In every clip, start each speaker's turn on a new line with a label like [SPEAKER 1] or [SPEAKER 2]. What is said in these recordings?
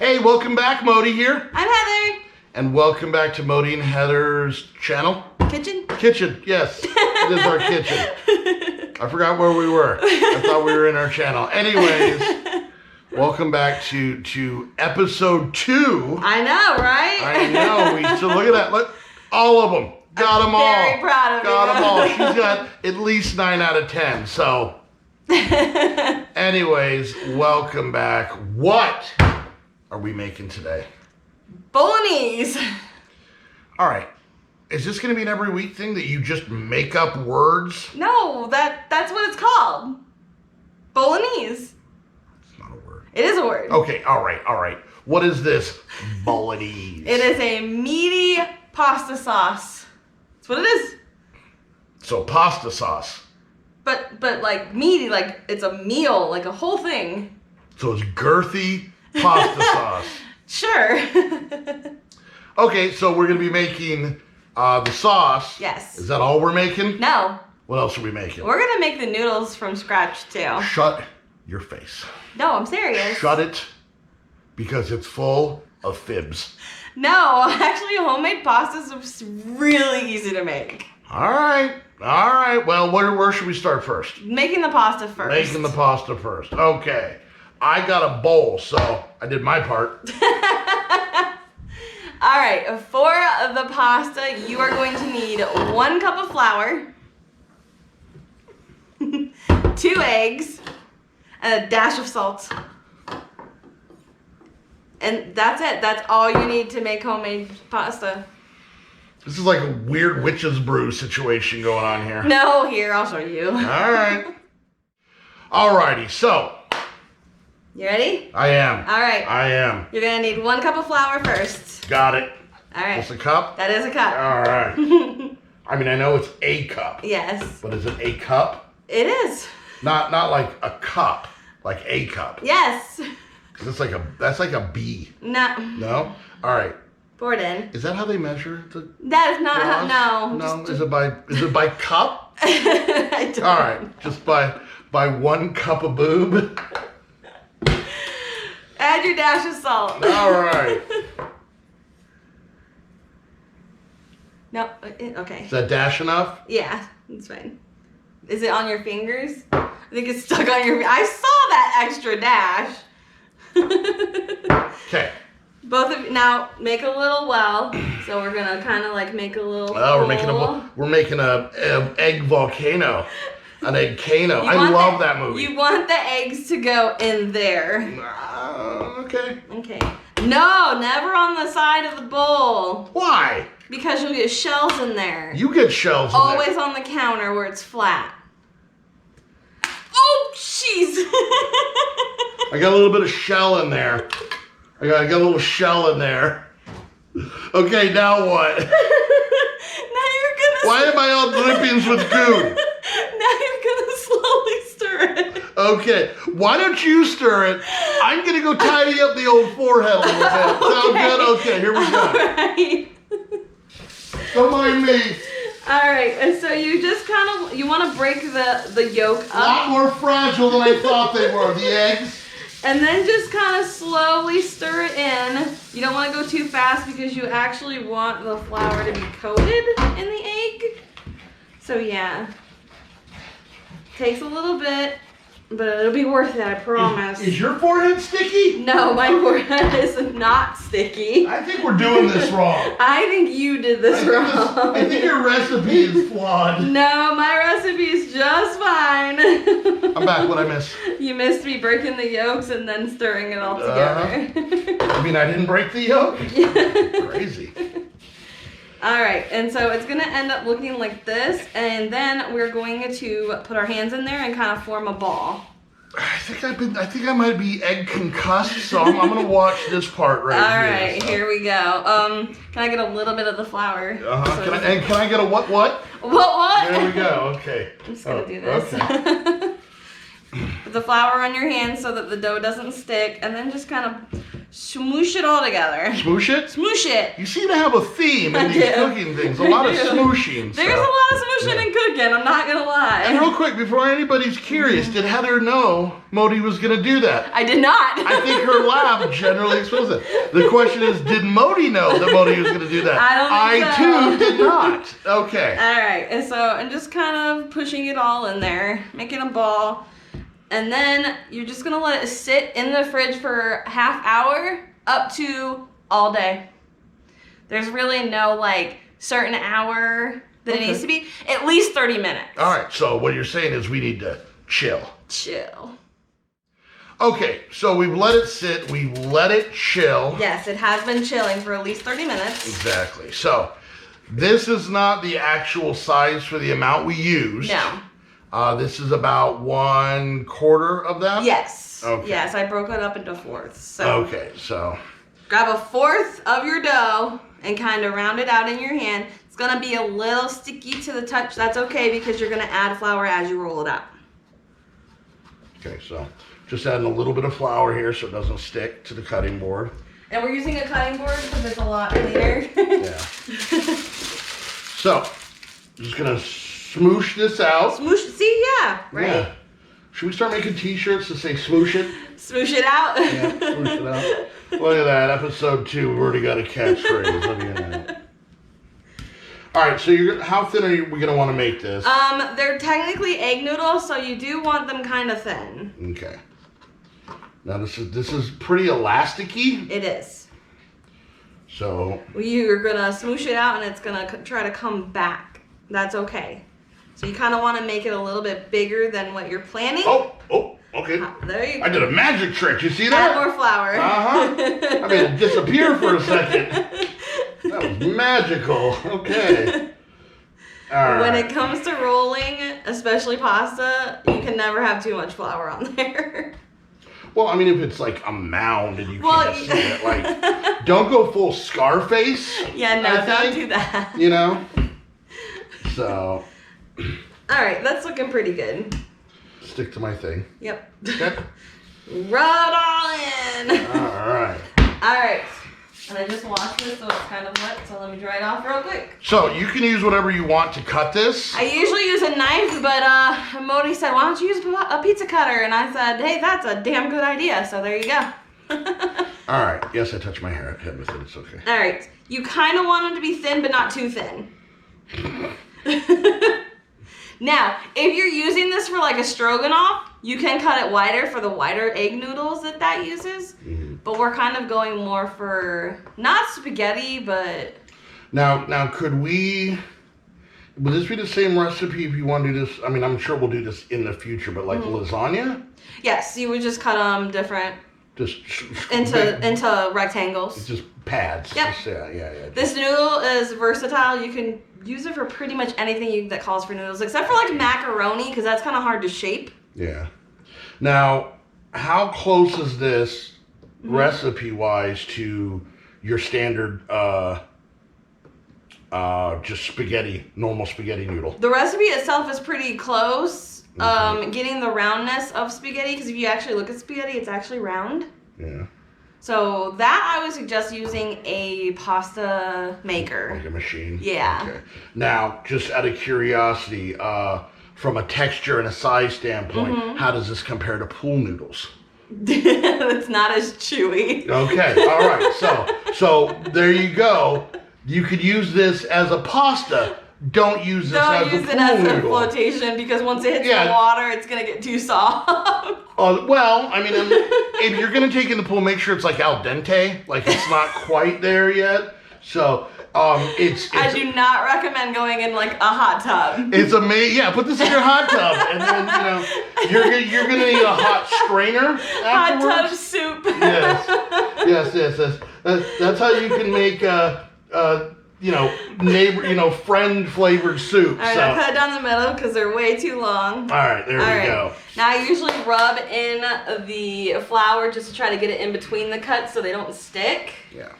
[SPEAKER 1] Hey, welcome back, Modii here.
[SPEAKER 2] I'm Heather.
[SPEAKER 1] And welcome back to Modii and Heather's channel.
[SPEAKER 2] Kitchen?
[SPEAKER 1] Kitchen, yes. It is our kitchen. I forgot where we were. I thought we were in our channel. Anyways, welcome back to episode 2.
[SPEAKER 2] I know, right?
[SPEAKER 1] I know. So look at that. Look, all of them. Got them all.
[SPEAKER 2] Very proud of you.
[SPEAKER 1] Got them all. She's got at least 9 out of 10. So, anyways, welcome back. What are we making today?
[SPEAKER 2] Bolognese.
[SPEAKER 1] All right. Is this going to be an every week thing that you just make up words?
[SPEAKER 2] No, that's what it's called. Bolognese.
[SPEAKER 1] It's not a word.
[SPEAKER 2] It is a word.
[SPEAKER 1] Okay, all right. What is this Bolognese?
[SPEAKER 2] It is a meaty pasta sauce. That's what it is.
[SPEAKER 1] So pasta sauce.
[SPEAKER 2] But like meaty, like it's a meal, like a whole thing.
[SPEAKER 1] So it's girthy pasta sauce.
[SPEAKER 2] Sure.
[SPEAKER 1] Okay, so we're going to be making the sauce.
[SPEAKER 2] Yes.
[SPEAKER 1] Is that all we're making?
[SPEAKER 2] No.
[SPEAKER 1] What else are we making?
[SPEAKER 2] We're going to make the noodles from scratch too.
[SPEAKER 1] Shut your face.
[SPEAKER 2] No, I'm serious.
[SPEAKER 1] Shut it, because it's full of fibs.
[SPEAKER 2] No, actually homemade pasta is really easy to make.
[SPEAKER 1] All right. Well, where should we start first?
[SPEAKER 2] Making the pasta first.
[SPEAKER 1] Making the pasta first. Okay. I got a bowl, so I did my part.
[SPEAKER 2] All right, for the pasta, you are going to need 1 cup of flour, 2 eggs, and a dash of salt. And that's it. That's all you need to make homemade pasta.
[SPEAKER 1] This is like a weird witch's brew situation going on here.
[SPEAKER 2] No, here, I'll show you.
[SPEAKER 1] All right. Alrighty, so.
[SPEAKER 2] You ready?
[SPEAKER 1] I am.
[SPEAKER 2] All right.
[SPEAKER 1] I am.
[SPEAKER 2] You're going to need 1 cup of flour first.
[SPEAKER 1] Got it.
[SPEAKER 2] All right.
[SPEAKER 1] That's a cup?
[SPEAKER 2] That is a cup.
[SPEAKER 1] All right. I mean, I know it's a cup.
[SPEAKER 2] Yes.
[SPEAKER 1] But is it a cup?
[SPEAKER 2] It is.
[SPEAKER 1] Not like a cup, like a cup.
[SPEAKER 2] Yes.
[SPEAKER 1] That's like a B.
[SPEAKER 2] No.
[SPEAKER 1] No? All right.
[SPEAKER 2] Pour it in.
[SPEAKER 1] Is that how they measure the
[SPEAKER 2] That is not how, no.
[SPEAKER 1] No, is it by cup?
[SPEAKER 2] I don't.
[SPEAKER 1] All right, just by 1 cup of boob.
[SPEAKER 2] Add your dash of salt.
[SPEAKER 1] All right.
[SPEAKER 2] No, okay.
[SPEAKER 1] Is that dash enough?
[SPEAKER 2] Yeah, it's fine. Is it on your fingers? I think it's stuck on your. I saw that extra dash.
[SPEAKER 1] Okay.
[SPEAKER 2] Both of you now make a little well. So we're gonna kind of like make a little.
[SPEAKER 1] Oh,
[SPEAKER 2] hole.
[SPEAKER 1] we're making a egg volcano, an egg cano. I love that movie.
[SPEAKER 2] You want the eggs to go in there.
[SPEAKER 1] Okay.
[SPEAKER 2] Okay. No, never on the side of the bowl.
[SPEAKER 1] Why?
[SPEAKER 2] Because you'll get shells in there.
[SPEAKER 1] You get shells in
[SPEAKER 2] Always
[SPEAKER 1] there.
[SPEAKER 2] on the counter where it's flat. Oh, jeez.
[SPEAKER 1] I got a little bit of shell in there. I got a little shell in there. Okay, now what?
[SPEAKER 2] Now you're gonna.
[SPEAKER 1] Why am I all drippings with goo?
[SPEAKER 2] Now you're gonna slowly stir it.
[SPEAKER 1] Okay, why don't you stir it? I'm gonna go tidy up the old forehead a little bit. Sound good? Okay, here we go.
[SPEAKER 2] All right.
[SPEAKER 1] Don't mind me.
[SPEAKER 2] All right, and so you just you want to break the yolk up.
[SPEAKER 1] A lot more fragile than I thought they were, the eggs.
[SPEAKER 2] And then just kind of slowly stir it in. You don't want to go too fast because you actually want the flour to be coated in the egg. So yeah, takes a little bit, but it'll be worth it, I promise.
[SPEAKER 1] Is your forehead sticky?
[SPEAKER 2] No, my forehead is not sticky.
[SPEAKER 1] I think we're doing this wrong.
[SPEAKER 2] I think you did this wrong.
[SPEAKER 1] I think your recipe is flawed.
[SPEAKER 2] No, my recipe is just fine.
[SPEAKER 1] I'm back. What'd I miss?
[SPEAKER 2] You missed me breaking the yolks and then stirring it all together.
[SPEAKER 1] I mean, I didn't break the yolk? Crazy.
[SPEAKER 2] All right, and so it's gonna end up looking like this, and then we're going to put our hands in there and kind of form a ball.
[SPEAKER 1] I think I might be egg concussed, so I'm gonna watch this part right here.
[SPEAKER 2] All right,
[SPEAKER 1] so.
[SPEAKER 2] here we go. Can I get a little bit of the flour?
[SPEAKER 1] So can I get a what?
[SPEAKER 2] What?
[SPEAKER 1] There we go. Okay.
[SPEAKER 2] I'm just gonna do this.
[SPEAKER 1] Okay.
[SPEAKER 2] Put the flour on your hands so that the dough doesn't stick, and then just kind of smoosh it all together.
[SPEAKER 1] Smoosh it?
[SPEAKER 2] Smoosh it.
[SPEAKER 1] You seem to have a theme in these cooking things. A lot of smooshing.
[SPEAKER 2] There's a lot of smooshing in cooking, I'm not going to lie.
[SPEAKER 1] And real quick, before anybody's curious, did Heather know Modii was going to do that?
[SPEAKER 2] I did not.
[SPEAKER 1] I think her laugh generally explains it. The question is, did Modii know that Modii was going to do that?
[SPEAKER 2] I don't think
[SPEAKER 1] so. Too did not. Okay.
[SPEAKER 2] All right, and so I'm just kind of pushing it all in there, making a ball. And then you're just gonna let it sit in the fridge for half hour up to all day. There's really no like certain hour that it needs to be. At least 30 minutes.
[SPEAKER 1] All right, so what you're saying is we need to chill.
[SPEAKER 2] Chill.
[SPEAKER 1] Okay, so we've let it sit, we've let it chill.
[SPEAKER 2] Yes, it has been chilling for at least 30 minutes.
[SPEAKER 1] Exactly. So this is not the actual size for the amount we used.
[SPEAKER 2] No.
[SPEAKER 1] This is about 1/4 of that?
[SPEAKER 2] Yes.
[SPEAKER 1] Okay.
[SPEAKER 2] Yes, I broke it up into fourths. So
[SPEAKER 1] okay, so.
[SPEAKER 2] grab a fourth of your dough and kind of round it out in your hand. It's gonna be a little sticky to the touch. That's okay because you're gonna add flour as you roll it out.
[SPEAKER 1] Okay, so just adding a little bit of flour here so it doesn't stick to the cutting board.
[SPEAKER 2] And we're using a cutting board because it's a lot cleaner.
[SPEAKER 1] Yeah. So, just gonna smoosh this out.
[SPEAKER 2] Smoosh, see, yeah, right?
[SPEAKER 1] Yeah. Should we start making t-shirts to say smoosh it?
[SPEAKER 2] Smoosh it out.
[SPEAKER 1] Yeah, smoosh it out. Look at that, episode 2, we've already got a catchphrase. Look at that. All right, so how thin are we gonna want to make this?
[SPEAKER 2] They're technically egg noodles, so you do want them kind of thin.
[SPEAKER 1] Okay. Now this is pretty elasticy.
[SPEAKER 2] It is.
[SPEAKER 1] So.
[SPEAKER 2] You're gonna smoosh it out, and it's gonna try to come back. That's okay. So you kind of want to make it a little bit bigger than what you're planning.
[SPEAKER 1] Oh, okay.
[SPEAKER 2] There you go.
[SPEAKER 1] I did a magic trick. You see that?
[SPEAKER 2] Add more flour.
[SPEAKER 1] I made it disappear for a second. That was magical. Okay. All right.
[SPEAKER 2] When it comes to rolling, especially pasta, you can never have too much flour on there.
[SPEAKER 1] Well, I mean, if it's like a mound and you can't see it, like, don't go full Scarface.
[SPEAKER 2] Yeah, no, don't do that.
[SPEAKER 1] You know? So.
[SPEAKER 2] All right, that's looking pretty good.
[SPEAKER 1] Stick to my thing.
[SPEAKER 2] Yep.
[SPEAKER 1] Okay.
[SPEAKER 2] Rub it all in.
[SPEAKER 1] All right.
[SPEAKER 2] All right. And I just washed this so it's kind of wet, so let me dry it off real quick.
[SPEAKER 1] So you can use whatever you want to cut this.
[SPEAKER 2] I usually use a knife, but Modii said, why don't you use a pizza cutter? And I said, hey, that's a damn good idea. So there you go.
[SPEAKER 1] All right. Yes, I touched my head with it. It's okay.
[SPEAKER 2] All right. You kind of want them to be thin, but not too thin. Now, if you're using this for like a stroganoff, you can cut it wider for the wider egg noodles that uses. Mm-hmm. But we're kind of going more for, not spaghetti, but...
[SPEAKER 1] Now, could we... Would this be the same recipe if you want to do this? I mean, I'm sure we'll do this in the future, but like lasagna?
[SPEAKER 2] Yes, you would just cut them different.
[SPEAKER 1] Just
[SPEAKER 2] into rectangles.
[SPEAKER 1] Just pads.
[SPEAKER 2] Yep.
[SPEAKER 1] Just, yeah.
[SPEAKER 2] This noodle is versatile. You can use it for pretty much anything that calls for noodles, except for like macaroni, because that's kind of hard to shape.
[SPEAKER 1] Yeah. Now, how close is this recipe-wise to your standard just spaghetti, normal spaghetti noodle?
[SPEAKER 2] The recipe itself is pretty close. Getting the roundness of spaghetti, because if you actually look at spaghetti, it's actually round.
[SPEAKER 1] Yeah.
[SPEAKER 2] So that I would suggest using a pasta maker.
[SPEAKER 1] Like a machine?
[SPEAKER 2] Yeah.
[SPEAKER 1] Okay. Now, just out of curiosity, from a texture and a size standpoint, how does this compare to pool noodles?
[SPEAKER 2] It's not as chewy.
[SPEAKER 1] Okay, all right. So there you go. You could use this as a pasta. Don't use this as a pool noodle. Don't use it as a
[SPEAKER 2] flotation, because once it hits the water, it's going to get too soft.
[SPEAKER 1] Well, I mean, if you're going to take it in the pool, make sure it's like al dente. Like it's not quite there yet. So I
[SPEAKER 2] do not recommend going in like a hot tub.
[SPEAKER 1] It's amazing. Yeah, put this in your hot tub, and then you're gonna need a hot strainer afterwards.
[SPEAKER 2] Hot tub soup.
[SPEAKER 1] Yes. That's how you can make friend flavored soup.
[SPEAKER 2] All right, I'll cut it down the middle because they're way too long.
[SPEAKER 1] All right, there we go.
[SPEAKER 2] Now I usually rub in the flour just to try to get it in between the cuts so they don't stick.
[SPEAKER 1] Yeah.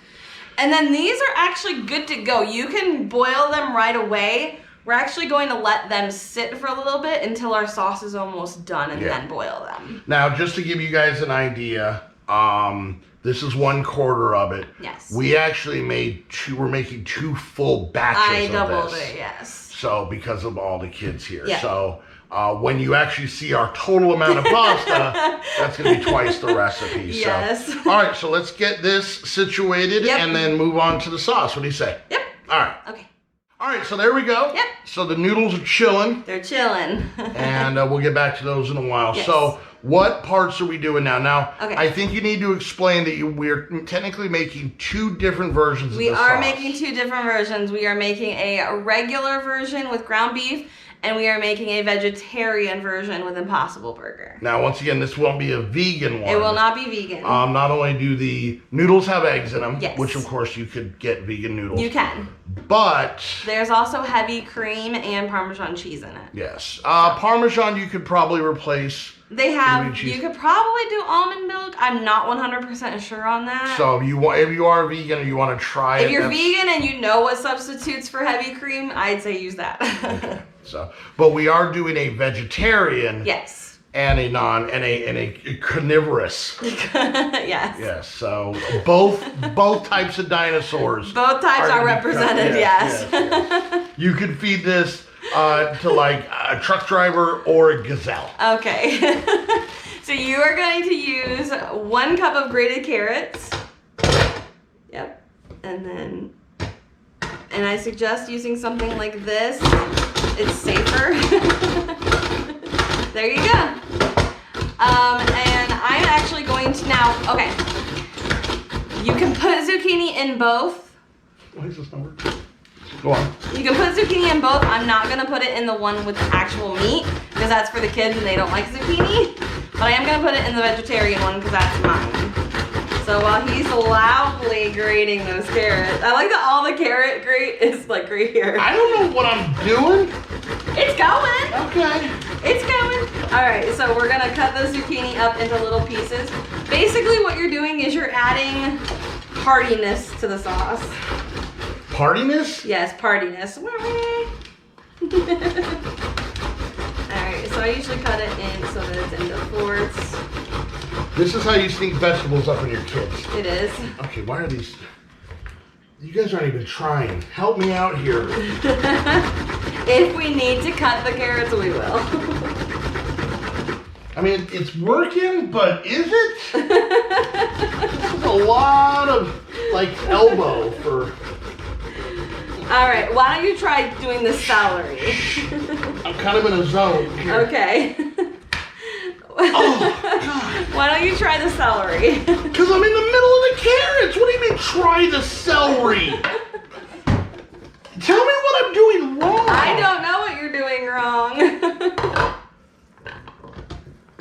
[SPEAKER 2] And then these are actually good to go. You can boil them right away. We're actually going to let them sit for a little bit until our sauce is almost done and then boil them.
[SPEAKER 1] Now, just to give you guys an idea, This is 1/4 of it.
[SPEAKER 2] Yes.
[SPEAKER 1] We actually made two. We're making 2 full batches
[SPEAKER 2] I doubled
[SPEAKER 1] of this.
[SPEAKER 2] it, yes.
[SPEAKER 1] So because of all the kids here.
[SPEAKER 2] Yeah.
[SPEAKER 1] So when you actually see our total amount of pasta, that's going to be twice the recipe.
[SPEAKER 2] Yes.
[SPEAKER 1] So, all right, so let's get this situated and then move on to the sauce. What do you say?
[SPEAKER 2] Yep.
[SPEAKER 1] All right.
[SPEAKER 2] Okay.
[SPEAKER 1] All right, so there we go.
[SPEAKER 2] Yep.
[SPEAKER 1] So the noodles are chilling.
[SPEAKER 2] They're chilling.
[SPEAKER 1] And we'll get back to those in a while.
[SPEAKER 2] Yes.
[SPEAKER 1] So what parts are we doing now? Now,
[SPEAKER 2] Okay.
[SPEAKER 1] I think you need to explain that we're technically making 2 different versions of
[SPEAKER 2] We
[SPEAKER 1] the
[SPEAKER 2] are
[SPEAKER 1] sauce.
[SPEAKER 2] making 2 different versions. We are making a regular version with ground beef, and we are making a vegetarian version with Impossible Burger.
[SPEAKER 1] Now, once again, this won't be a vegan one.
[SPEAKER 2] It will not be vegan.
[SPEAKER 1] Not only do the noodles have eggs in them,
[SPEAKER 2] Yes.
[SPEAKER 1] which of course you could get vegan noodles.
[SPEAKER 2] You can.
[SPEAKER 1] But
[SPEAKER 2] There's also heavy cream and Parmesan cheese in it.
[SPEAKER 1] yes, Parmesan you could probably replace.
[SPEAKER 2] They have,
[SPEAKER 1] Cheese.
[SPEAKER 2] you could probably do almond milk. I'm not 100% sure on that.
[SPEAKER 1] So if you are vegan or you want to try it.
[SPEAKER 2] If you're vegan and you know what substitutes for heavy cream, I'd say use that.
[SPEAKER 1] Okay. So, but we are doing a vegetarian.
[SPEAKER 2] Yes.
[SPEAKER 1] And a carnivorous.
[SPEAKER 2] Yes.
[SPEAKER 1] Yes. So both types of dinosaurs.
[SPEAKER 2] Both types are represented. Yes.
[SPEAKER 1] Yes. You could feed this to like a truck driver or a gazelle.
[SPEAKER 2] Okay. So you are going to use 1 cup of grated carrots. Yep. And I suggest using something like this. It's safer. There you go. And I'm actually going to now, okay. You can put zucchini in both.
[SPEAKER 1] Why is this not working? Go on.
[SPEAKER 2] You can put zucchini in both. I'm not gonna put it in the one with the actual meat because that's for the kids and they don't like zucchini. But I am gonna put it in the vegetarian one because that's mine. So while he's loudly grating those carrots, I like that all the carrot grate is like right here.
[SPEAKER 1] I don't know what I'm doing.
[SPEAKER 2] It's going.
[SPEAKER 1] Okay.
[SPEAKER 2] It's going. All right, so we're gonna cut the zucchini up into little pieces. Basically what you're doing is you're adding heartiness to the sauce.
[SPEAKER 1] Partiness?
[SPEAKER 2] Yes, partiness. Alright, so I usually cut it in so that it's into 4ths.
[SPEAKER 1] This is how you sneak vegetables up on your kids.
[SPEAKER 2] It is.
[SPEAKER 1] Okay, why are these? You guys aren't even trying. Help me out here.
[SPEAKER 2] If we need to cut the carrots, we will.
[SPEAKER 1] I mean, it's working, but is it? This is a lot of, like, elbow for...
[SPEAKER 2] Alright, why don't you try doing the celery?
[SPEAKER 1] I'm kind of in a zone here.
[SPEAKER 2] Okay.
[SPEAKER 1] Oh, God.
[SPEAKER 2] Why don't you try the celery?
[SPEAKER 1] Because I'm in the middle of the carrots. What do you mean, try the celery? Tell me what I'm doing wrong.
[SPEAKER 2] I don't know what you're doing wrong.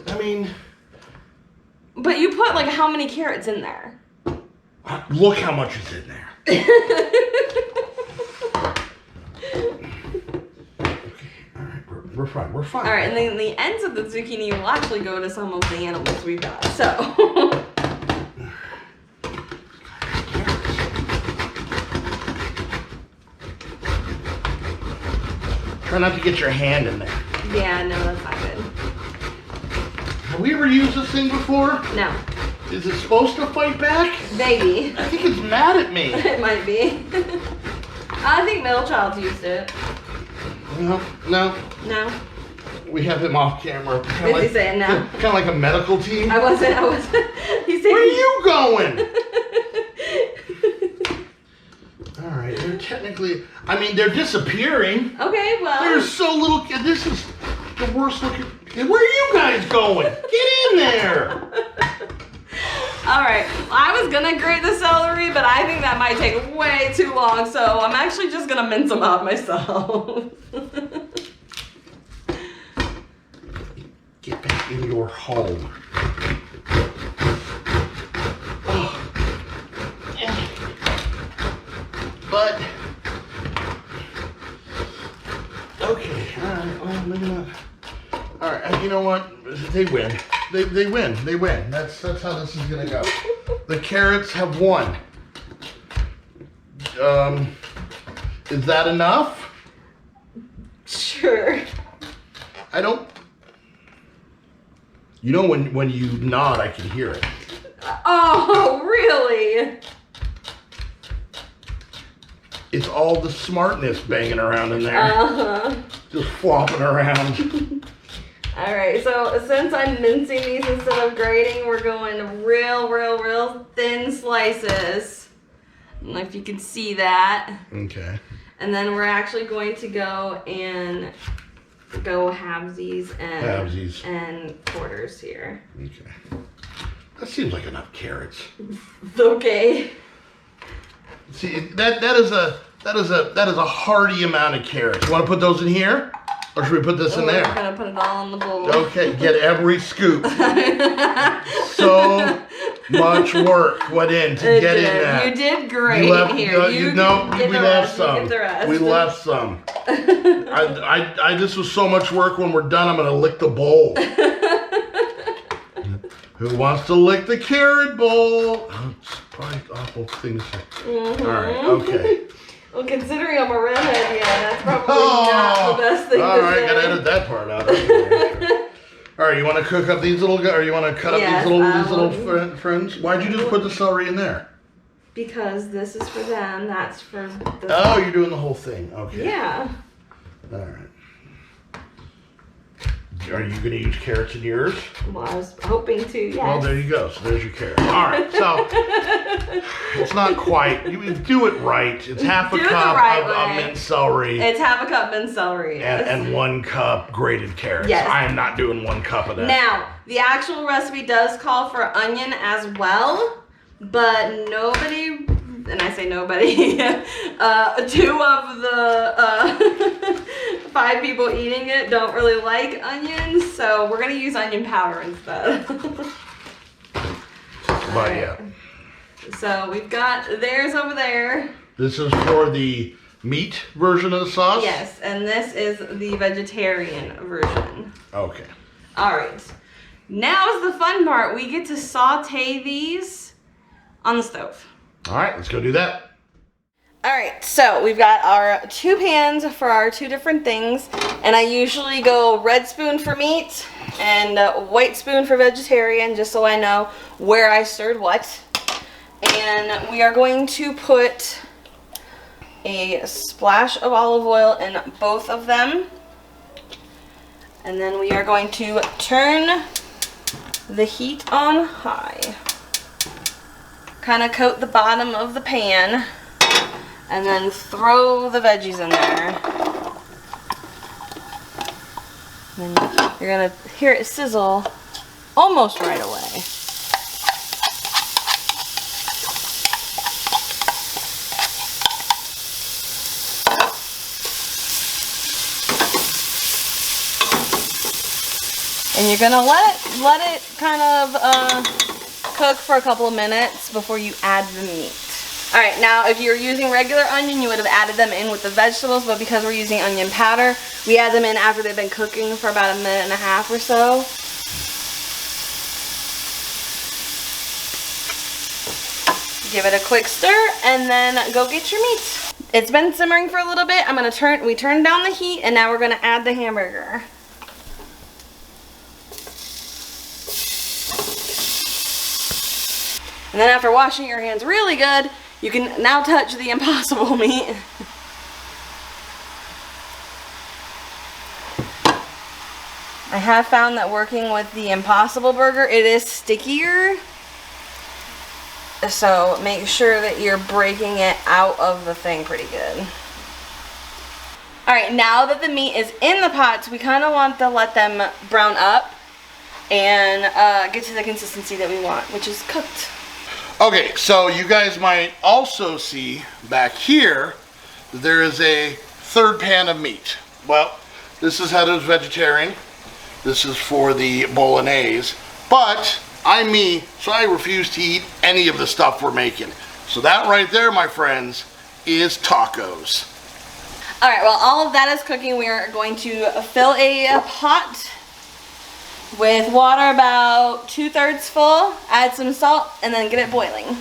[SPEAKER 1] I mean...
[SPEAKER 2] But you put, like, how many carrots in there?
[SPEAKER 1] Look how much is in there. We're fine. We're fine.
[SPEAKER 2] All right, and then the ends of the zucchini will actually go to some of the animals we've got. So.
[SPEAKER 1] Try not to get your hand in there.
[SPEAKER 2] Yeah, no, that's not good.
[SPEAKER 1] Have we ever used this thing before?
[SPEAKER 2] No.
[SPEAKER 1] Is it supposed to fight back?
[SPEAKER 2] Maybe.
[SPEAKER 1] I think it's mad at me.
[SPEAKER 2] It might be. I think middle child's used it.
[SPEAKER 1] No.
[SPEAKER 2] No.
[SPEAKER 1] We have him off camera.
[SPEAKER 2] What is he saying now?
[SPEAKER 1] Kind of like a medical team.
[SPEAKER 2] I wasn't. He's saying.
[SPEAKER 1] Where are you going? All right, they're technically, I mean, they're disappearing.
[SPEAKER 2] Okay, well.
[SPEAKER 1] There's so little, this is the worst looking, where are you guys going? Get in there.
[SPEAKER 2] All right, I was gonna grate the celery, but I think that might take way too long, so I'm actually just gonna mince them up myself.
[SPEAKER 1] Get back in your home. Oh. But, okay, all right, well, maybe not. All right, you know what? They win. They win. That's how this is gonna go. The carrots have won. Is that enough?
[SPEAKER 2] Sure.
[SPEAKER 1] I don't. You know when you nod, I can hear it.
[SPEAKER 2] Oh, really?
[SPEAKER 1] It's all the smartness banging around in there.
[SPEAKER 2] Uh-huh.
[SPEAKER 1] Just flopping around.
[SPEAKER 2] All right, so since I'm mincing these instead of grating, we're going real thin slices. I don't know if you can see that.
[SPEAKER 1] Okay.
[SPEAKER 2] And then we're actually going to go halvesies and quarters here.
[SPEAKER 1] Okay. That seems like enough carrots.
[SPEAKER 2] Okay.
[SPEAKER 1] See, that is a hearty amount of carrots. You want to put those in here, or should we put this in there?
[SPEAKER 2] We're gonna put it all in the bowl.
[SPEAKER 1] Okay, get every scoop. So much work went in to get in that.
[SPEAKER 2] You did great.
[SPEAKER 1] We left some. We left some. This was so much work. When we're done, I'm gonna lick the bowl. Who wants to lick the carrot bowl? Oh, it's probably an awful thing to say.
[SPEAKER 2] Mm-hmm.
[SPEAKER 1] All right, okay.
[SPEAKER 2] Well, considering I'm a redhead, yeah, that's probably not the best thing to say.
[SPEAKER 1] All right, gotta edit that part out. Okay. All right, you want to cook up these little guys, or you want to cut up these little friends? Why'd you just put the celery in there?
[SPEAKER 2] Because this is for them, that's for the...
[SPEAKER 1] Oh, you're doing the whole thing. Okay.
[SPEAKER 2] Yeah.
[SPEAKER 1] All right. Are you going to use carrots in yours?
[SPEAKER 2] Well, I was hoping to, yes.
[SPEAKER 1] Well, there you go. So there's your carrot. All right. So it's not quite. You do it right. It's half a cup of minced celery.
[SPEAKER 2] It's half a cup minced celery. Yes.
[SPEAKER 1] And 1 cup grated carrots.
[SPEAKER 2] Yes.
[SPEAKER 1] I am not doing 1 cup of that.
[SPEAKER 2] Now, the actual recipe does call for onion as well, but nobody, and I say nobody, 2 of the 5 people eating it don't really like onions, so we're gonna use onion powder instead.
[SPEAKER 1] But yeah.
[SPEAKER 2] So we've got theirs over there.
[SPEAKER 1] This is for the meat version of the sauce?
[SPEAKER 2] Yes, and this is the vegetarian version.
[SPEAKER 1] Okay.
[SPEAKER 2] All right. Now is the fun part. We get to saute these on the stove.
[SPEAKER 1] All right, let's go do that.
[SPEAKER 2] All right, so we've got our 2 pans for our 2 different things, and I usually go red spoon for meat and white spoon for vegetarian, just so I know where I stirred what. And we are going to put a splash of olive oil in both of them, and then we are going to turn the heat on high. Kind of coat the bottom of the pan, and then throw the veggies in there. And you're gonna hear it sizzle almost right away. And you're gonna let it kind of cook for a couple of minutes before you add the meat. All right, now if you're using regular onion, you would have added them in with the vegetables, but because we're using onion powder, we add them in after they've been cooking for about 1.5 minutes or so. Give it a quick stir, and then go get your meat. It's been simmering for a little bit. We turned down the heat, and now we're gonna add the hamburger. And then after washing your hands really good, you can now touch the impossible meat. I have found that working with the Impossible Burger, it is stickier. So make sure that you're breaking it out of the thing pretty good. Alright, now that the meat is in the pots, we kind of want to let them brown up and get to the consistency that we want, which is cooked.
[SPEAKER 1] Okay, so you guys might also see back here that there is a 3rd pan of meat. Well, this is Heather's vegetarian. This is for the Bolognese. But I'm me, so I refuse to eat any of the stuff we're making. So that right there, my friends, is tacos.
[SPEAKER 2] All right, well, all of that is cooking. We are going to fill a pot with water about 2/3 full, add some salt, and then get it boiling.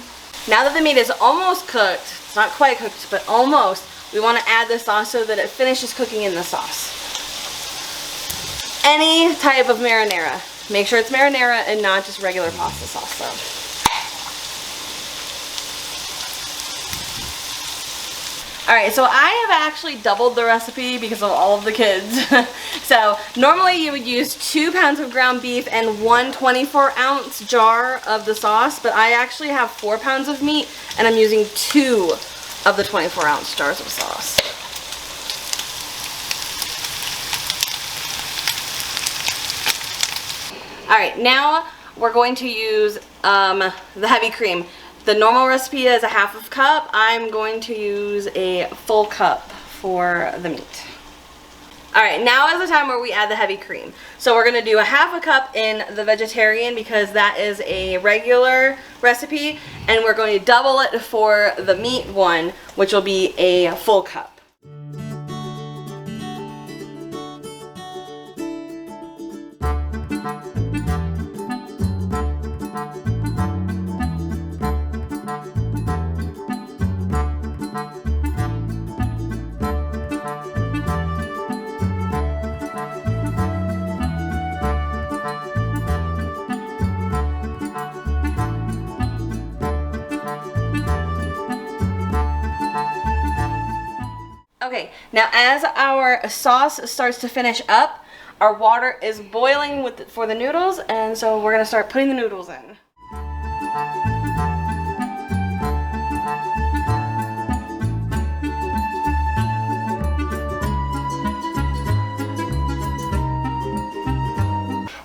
[SPEAKER 2] Now that the meat is almost cooked, it's not quite cooked, but almost, we want to add the sauce so that it finishes cooking in the sauce. Any type of marinara. Make sure it's marinara and not just regular pasta sauce, though. Alright, so I have actually doubled the recipe because of all of the kids. So normally you would use 2 pounds of ground beef and 1 24-ounce jar of the sauce, but I actually have 4 pounds of meat and I'm using 2 of the 24-ounce jars of sauce. Alright, now we're going to use the heavy cream. The normal recipe is a 1/2 cup. I'm going to use a full cup for the meat. Alright, now is the time where we add the heavy cream. So we're going to do a 1/2 cup in the vegetarian because that is a regular recipe, and we're going to double it for the meat one, which will be a full cup. Okay, now as our sauce starts to finish up, our water is boiling for the noodles, and so we're going to start putting the noodles in.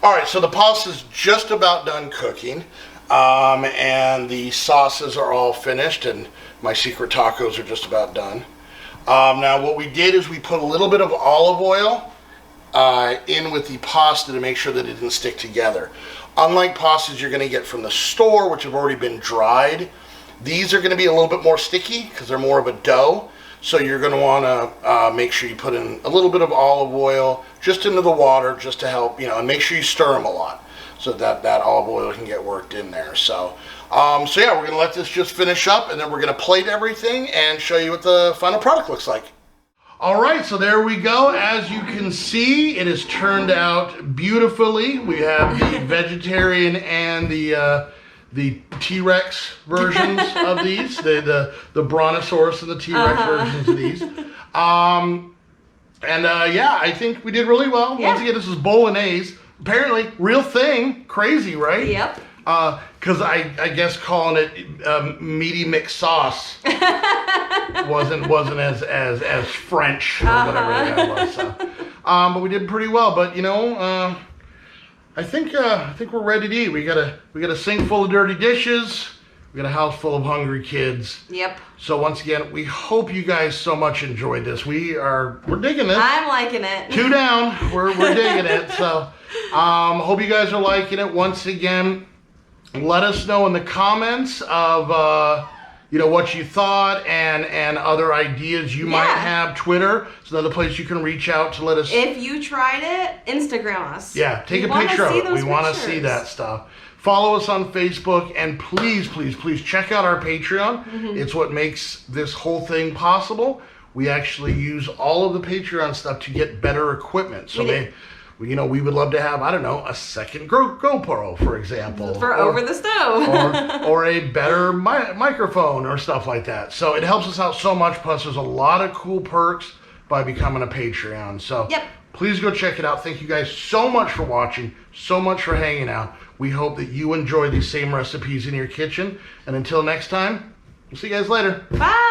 [SPEAKER 1] Alright, so the pasta's just about done cooking, and the sauces are all finished, and my secret tacos are just about done. Now what we did is we put a little bit of olive oil in with the pasta to make sure that it didn't stick together. Unlike pastas you're going to get from the store, which have already been dried, these are going to be a little bit more sticky because they're more of a dough. So you're going to want to make sure you put in a little bit of olive oil just into the water just to help, and make sure you stir them a lot so that that olive oil can get worked in there. So yeah, we're going to let this just finish up, and then we're going to plate everything and show you what the final product looks like. All right, so there we go. As you can see, it has turned out beautifully. We have the vegetarian and the T-Rex versions of these, the Brontosaurus and the T-Rex versions of these. Yeah, I think we did really well.
[SPEAKER 2] Yeah.
[SPEAKER 1] Once again, this is Bolognese. Apparently, real thing. Crazy, right?
[SPEAKER 2] Yep.
[SPEAKER 1] Because I guess calling it meaty mixed sauce wasn't as French or whatever that was. So. But we did pretty well. But I think we're ready to eat. We got a sink full of dirty dishes. We got a house full of hungry kids.
[SPEAKER 2] Yep.
[SPEAKER 1] So once again, we hope you guys so much enjoyed this. We're digging this.
[SPEAKER 2] I'm liking it.
[SPEAKER 1] 2 down. We're digging it. So hope you guys are liking it. Once again, let us know in the comments of what you thought and other ideas you might have. Twitter is another place you can reach out to let us.
[SPEAKER 2] If you tried it, Instagram us.
[SPEAKER 1] Yeah, take a picture of it. We want to see that stuff. Follow us on Facebook, and please, please, please check out our Patreon. It's what makes this whole thing possible. We actually use all of the Patreon stuff to get better equipment. So we would love to have, I don't know, a second GoPro, for example.
[SPEAKER 2] For over the stove.
[SPEAKER 1] or a better microphone or stuff like that. So it helps us out so much. Plus, there's a lot of cool perks by becoming a Patreon. So please go check it out. Thank you guys so much for watching, so much for hanging out. We hope that you enjoy these same recipes in your kitchen. And until next time, we'll see you guys later.
[SPEAKER 2] Bye.